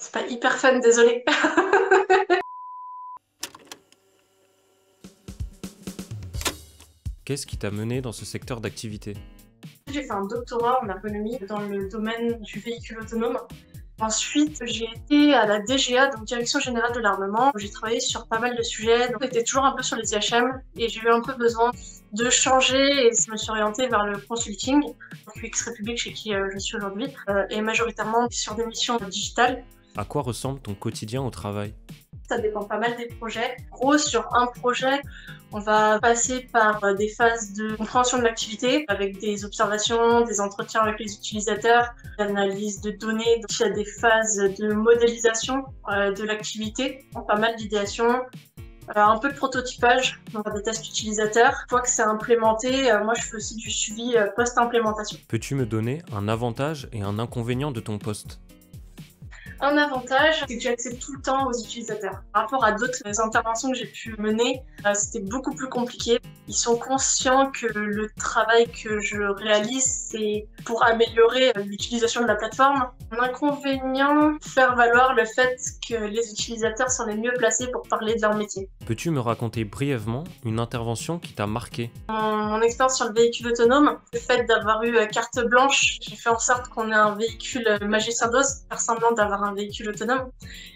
C'est pas hyper fun, désolé. Qu'est-ce qui t'a mené dans ce secteur d'activité? J'ai fait un doctorat en ergonomie dans le domaine du véhicule autonome. Ensuite, j'ai été à la DGA, donc Direction Générale de l'Armement. J'ai travaillé sur pas mal de sujets, donc j'étais toujours un peu sur les IHM et j'ai eu un peu besoin de changer et je me suis orientée vers le consulting, donc UX République chez qui je suis aujourd'hui, et majoritairement sur des missions digitales. À quoi ressemble ton quotidien au travail? Ça dépend pas mal des projets. En gros, sur un projet, on va passer par des phases de compréhension de l'activité avec des observations, des entretiens avec les utilisateurs, l'analyse de données. Donc, il y a des phases de modélisation de l'activité, pas mal d'idéations, un peu de prototypage, donc des tests utilisateurs. Une fois que c'est implémenté, moi je fais aussi du suivi post-implémentation. Peux-tu me donner un avantage et un inconvénient de ton poste? Un avantage, c'est que j'accède tout le temps aux utilisateurs. Par rapport à d'autres interventions que j'ai pu mener, c'était beaucoup plus compliqué. Ils sont conscients que le travail que je réalise, c'est pour améliorer l'utilisation de la plateforme. Un inconvénient, faire valoir le fait que les utilisateurs sont les mieux placés pour parler de leur métier. Peux-tu me raconter brièvement une intervention qui t'a marqué? Mon expérience sur le véhicule autonome, le fait d'avoir eu carte blanche, j'ai fait en sorte qu'on ait un véhicule magicien d'os, faire semblant d'avoir un véhicule autonome.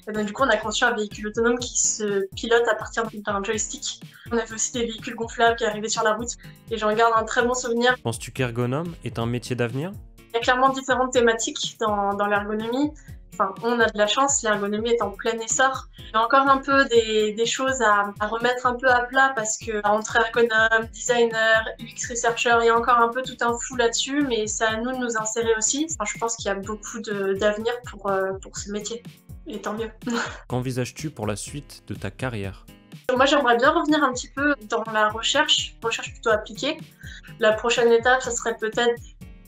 Et donc, du coup, on a conçu un véhicule autonome qui se pilote à partir d'un joystick. On avait aussi des véhicules gonflables qui arrivaient sur la route et j'en garde un très bon souvenir. Penses-tu qu'ergonome est un métier d'avenir? Il y a clairement différentes thématiques dans l'ergonomie. Enfin, on a de la chance, l'ergonomie est en plein essor. Il y a encore un peu des choses à remettre un peu à plat parce que entre ergonome, designer, UX researcher, il y a encore un peu tout un flou là-dessus, mais c'est à nous de nous insérer aussi. Enfin, je pense qu'il y a beaucoup d'avenir pour ce métier, et tant mieux. Qu'envisages-tu pour la suite de ta carrière? Moi, j'aimerais bien revenir un petit peu dans la recherche plutôt appliquée. La prochaine étape, ça serait peut-être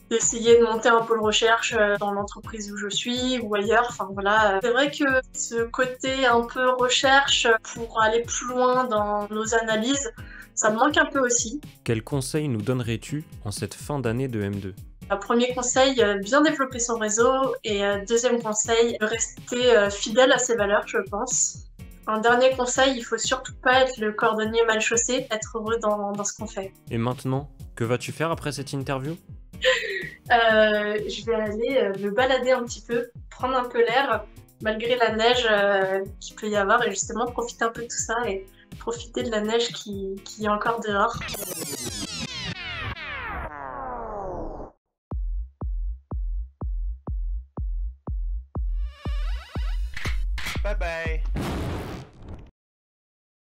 d'essayer de monter un pôle recherche dans l'entreprise où je suis ou ailleurs. Enfin voilà, c'est vrai que ce côté un peu recherche pour aller plus loin dans nos analyses, ça me manque un peu aussi. Quels conseils nous donnerais-tu en cette fin d'année de M2? Premier conseil, bien développer son réseau et deuxième conseil, rester fidèle à ses valeurs, je pense. Un dernier conseil, il faut surtout pas être le cordonnier mal chaussé, être heureux dans ce qu'on fait. Et maintenant, que vas-tu faire après cette interview? Je vais aller me balader un petit peu, prendre un peu l'air, malgré la neige qu'il peut y avoir, et justement profiter un peu de tout ça et profiter de la neige qui est encore dehors. Bye bye.